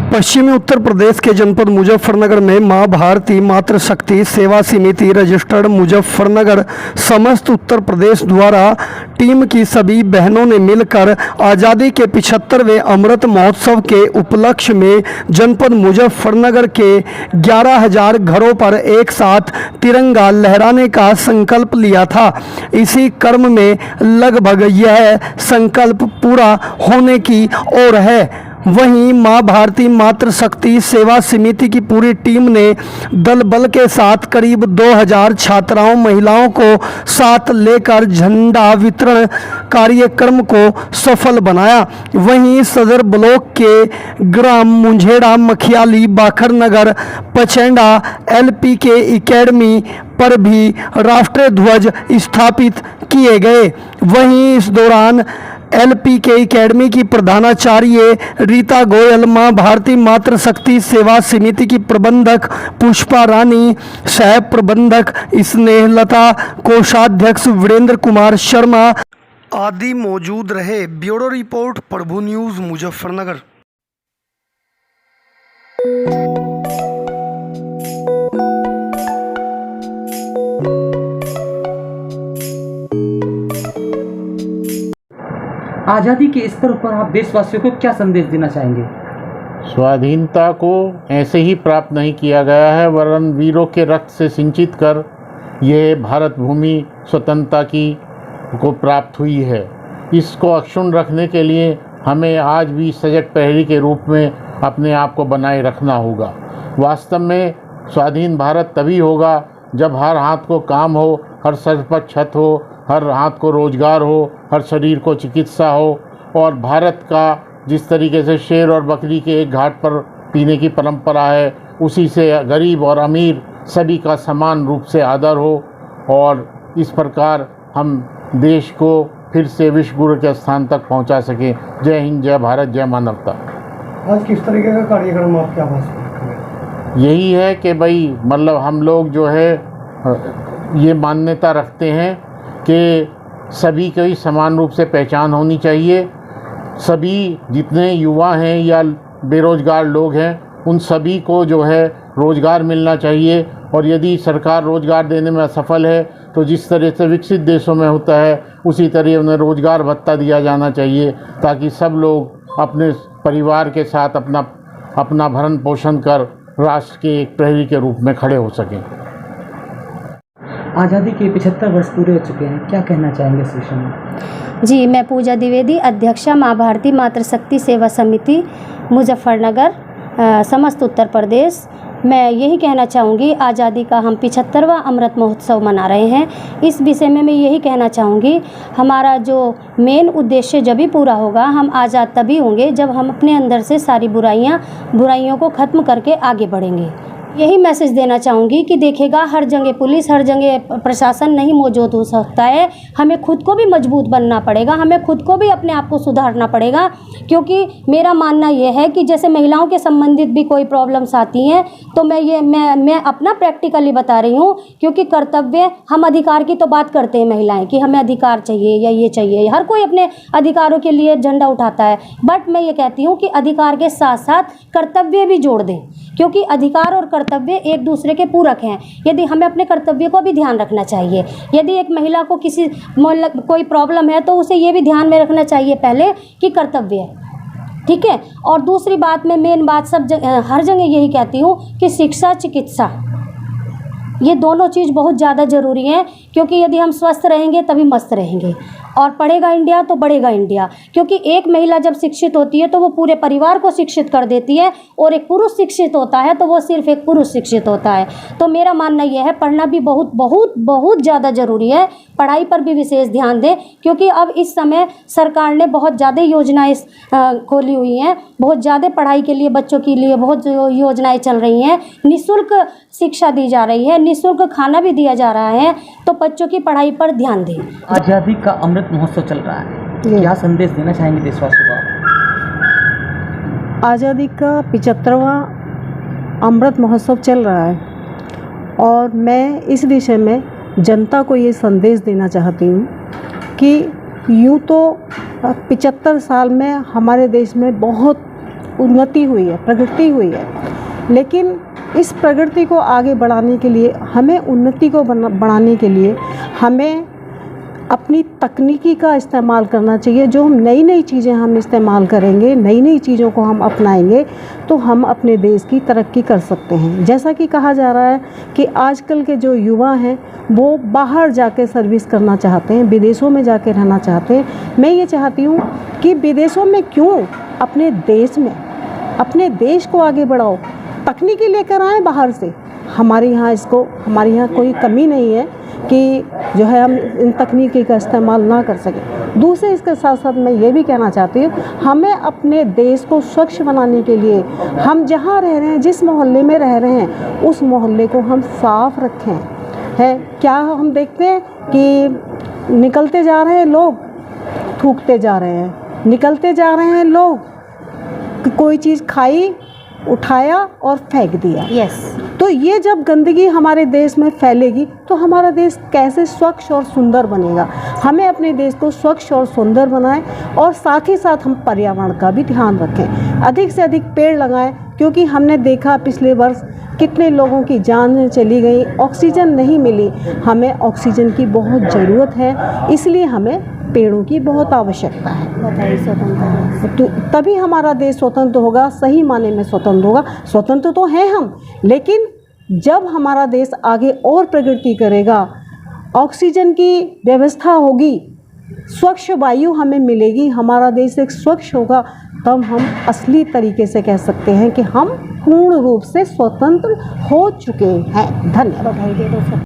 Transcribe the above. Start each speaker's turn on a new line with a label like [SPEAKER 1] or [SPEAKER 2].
[SPEAKER 1] पश्चिमी उत्तर प्रदेश के जनपद मुजफ्फरनगर में मां भारती मातृशक्ति सेवा समिति रजिस्टर्ड मुजफ्फरनगर समस्त उत्तर प्रदेश द्वारा टीम की सभी बहनों ने मिलकर आज़ादी के 75वें अमृत महोत्सव के उपलक्ष्य में जनपद मुजफ्फरनगर के 11,000 घरों पर एक साथ तिरंगा लहराने का संकल्प लिया था। इसी क्रम में लगभग यह संकल्प पूरा होने की ओर है। वहीं मां भारती मातृशक्ति सेवा समिति की पूरी टीम ने दल बल के साथ करीब 2,000 छात्राओं महिलाओं को साथ लेकर झंडा वितरण कार्यक्रम को सफल बनाया। वहीं सदर ब्लॉक के ग्राम मुंझेड़ा, मखियाली, बाखरनगर, पचेंडा LPK एकेडमी पर भी राष्ट्रीय ध्वज स्थापित किए गए। वहीं इस दौरान LPK एकेडमी की प्रधानाचार्य रीता गोयल, मां भारती मातृशक्ति सेवा समिति की प्रबंधक पुष्पा रानी, सह प्रबंधक स्नेहलता, कोषाध्यक्ष वीरेंद्र कुमार शर्मा आदि मौजूद रहे। ब्यूरो रिपोर्ट, प्रभु न्यूज़, मुजफ्फरनगर।
[SPEAKER 2] आज़ादी के इस पर्व पर आप देशवासियों को क्या संदेश देना चाहेंगे?
[SPEAKER 3] स्वाधीनता को ऐसे ही प्राप्त नहीं किया गया है, वरन वीरों के रक्त से सिंचित कर यह भारत भूमि स्वतंत्रता को प्राप्त हुई है। इसको अक्षुण्ण रखने के लिए हमें आज भी सजग प्रहरी के रूप में अपने आप को बनाए रखना होगा। वास्तव में स्वाधीन भारत तभी होगा जब हर हाथ को काम हो, हर सर पर छत हो, हर हाथ को रोजगार हो, हर शरीर को चिकित्सा हो, और भारत का जिस तरीके से शेर और बकरी के एक घाट पर पीने की परंपरा है, उसी से गरीब और अमीर सभी का समान रूप से आदर हो, और इस प्रकार हम देश को फिर से विश्व गुरु के स्थान तक पहुंचा सकें। जय हिंद, जय भारत, जय मानवता।
[SPEAKER 1] आज किस तरीके का कार्यक्रम आपके आवास पर?
[SPEAKER 3] यही है कि भाई मतलब हम लोग जो है ये मान्यता रखते हैं कि सभी की समान रूप से पहचान होनी चाहिए। सभी जितने युवा हैं या बेरोज़गार लोग हैं, उन सभी को जो है रोज़गार मिलना चाहिए, और यदि सरकार रोज़गार देने में असफल है तो जिस तरह से विकसित देशों में होता है उसी तरह उन्हें रोज़गार भत्ता दिया जाना चाहिए, ताकि सब लोग अपने परिवार के साथ अपना भरण पोषण कर राष्ट्र के एक प्रहरी के रूप में खड़े हो सकें।
[SPEAKER 2] आज़ादी के 75 वर्ष पूरे हो चुके हैं, क्या कहना चाहेंगे इस विषय में?
[SPEAKER 4] जी, मैं पूजा द्विवेदी, अध्यक्षा मां भारती मातृशक्ति सेवा समिति मुजफ्फरनगर, समस्त उत्तर प्रदेश। मैं यही कहना चाहूँगी, आज़ादी का हम 75वां अमृत महोत्सव मना रहे हैं। इस विषय में मैं यही कहना चाहूँगी, हमारा जो मेन उद्देश्य जब भी पूरा होगा, हम आज़ाद तभी होंगे जब हम अपने अंदर से सारी बुराइयों को ख़त्म करके आगे बढ़ेंगे। यही मैसेज देना चाहूँगी कि देखिएगा, हर जगह पुलिस, हर जगह प्रशासन नहीं मौजूद हो सकता है। हमें खुद को भी मजबूत बनना पड़ेगा, हमें खुद को भी अपने आप को सुधारना पड़ेगा। क्योंकि मेरा मानना यह है कि जैसे महिलाओं के संबंधित भी कोई प्रॉब्लम्स आती हैं, तो मैं अपना प्रैक्टिकली बता रही हूँ। क्योंकि कर्तव्य, हम अधिकार की तो बात करते हैं महिलाएं कि हमें अधिकार चाहिए या ये चाहिए, हर कोई अपने अधिकारों के लिए झंडा उठाता है। बट मैं ये कहती हूँ कि अधिकार के साथ साथ कर्तव्य भी जोड़ दें, क्योंकि अधिकार और कर्तव्य एक दूसरे के पूरक हैं। यदि हमें अपने कर्तव्य को भी ध्यान रखना चाहिए। यदि एक महिला को कोई प्रॉब्लम है तो उसे ये भी ध्यान में रखना चाहिए पहले कि कर्तव्य है, ठीक है। और दूसरी बात, मैं मेन बात हर जगह यही कहती हूँ कि शिक्षा, चिकित्सा, ये दोनों चीज़ बहुत ज़्यादा ज़रूरी हैं। क्योंकि यदि हम स्वस्थ रहेंगे तभी मस्त रहेंगे, और पढ़ेगा इंडिया तो बढ़ेगा इंडिया। क्योंकि एक महिला जब शिक्षित होती है तो वो पूरे परिवार को शिक्षित कर देती है, और एक पुरुष शिक्षित होता है तो वो सिर्फ एक पुरुष शिक्षित होता है। तो मेरा मानना यह है, पढ़ना भी बहुत बहुत बहुत ज़्यादा ज़रूरी है। पढ़ाई पर भी विशेष ध्यान दें, क्योंकि अब इस समय सरकार ने बहुत ज़्यादा योजनाएँ खोली हुई हैं। बहुत ज़्यादा पढ़ाई के लिए, बच्चों के लिए बहुत योजनाएँ चल रही हैं। निःशुल्क शिक्षा दी जा रही है, निःशुल्क खाना भी दिया जा रहा है। तो बच्चों की पढ़ाई पर ध्यान दें।
[SPEAKER 2] आज़ादी का अमृत महोत्सव चल रहा है, क्या संदेश देना चाहेंगे देशवासियों को?
[SPEAKER 5] आज़ादी का 75वां अमृत महोत्सव चल रहा है, और मैं इस विषय में जनता को ये संदेश देना चाहती हूँ कि यूँ तो 75 साल में हमारे देश में बहुत उन्नति हुई है, प्रगति हुई है। लेकिन इस प्रगति को आगे बढ़ाने के लिए, हमें उन्नति को बढ़ाने के लिए हमें अपनी तकनीकी का इस्तेमाल करना चाहिए। जो हम नई नई चीज़ें हम इस्तेमाल करेंगे, नई नई चीज़ों को हम अपनाएंगे तो हम अपने देश की तरक्की कर सकते हैं। जैसा कि कहा जा रहा है कि आजकल के जो युवा हैं वो बाहर जाके सर्विस करना चाहते हैं, विदेशों में जाके रहना चाहते हैं। मैं ये चाहती हूँ कि विदेशों में क्यों, अपने देश में, अपने देश को आगे बढ़ाओ, तकनीकी लेकर आएँ बाहर से। हमारे यहाँ कोई कमी नहीं है कि जो है हम इन तकनीकी का इस्तेमाल ना कर सकें। दूसरे इसके साथ साथ मैं ये भी कहना चाहती हूँ, हमें अपने देश को स्वच्छ बनाने के लिए हम जहाँ रह रहे हैं, जिस मोहल्ले में रह रहे हैं, उस मोहल्ले को हम साफ़ रखें। है क्या हम देखते हैं कि निकलते जा रहे हैं लोग, थूकते जा रहे हैं, निकलते जा रहे हैं लोग, कोई चीज़ खाई, उठाया और फेंक दिया।
[SPEAKER 4] यस।
[SPEAKER 5] तो ये जब गंदगी हमारे देश में फैलेगी तो हमारा देश कैसे स्वच्छ और सुंदर बनेगा। हमें अपने देश को स्वच्छ और सुंदर बनाएं और साथ ही साथ हम पर्यावरण का भी ध्यान रखें। अधिक से अधिक पेड़ लगाएं, क्योंकि हमने देखा पिछले वर्ष कितने लोगों की जान चली गई, ऑक्सीजन नहीं मिली। हमें ऑक्सीजन की बहुत ज़रूरत है, इसलिए हमें पेड़ों की बहुत आवश्यकता है।
[SPEAKER 4] बताइए, स्वतंत्रता
[SPEAKER 5] तो तभी हमारा देश स्वतंत्र होगा, सही माने में स्वतंत्र होगा। स्वतंत्र तो हैं हम, लेकिन जब हमारा देश आगे और प्रगति करेगा, ऑक्सीजन की व्यवस्था होगी, स्वच्छ वायु हमें मिलेगी, हमारा देश एक स्वच्छ होगा, तब हम असली तरीके से कह सकते हैं कि हम पूर्ण रूप से स्वतंत्र हो चुके हैं। धन्यवाद।
[SPEAKER 4] बधाई दे दो।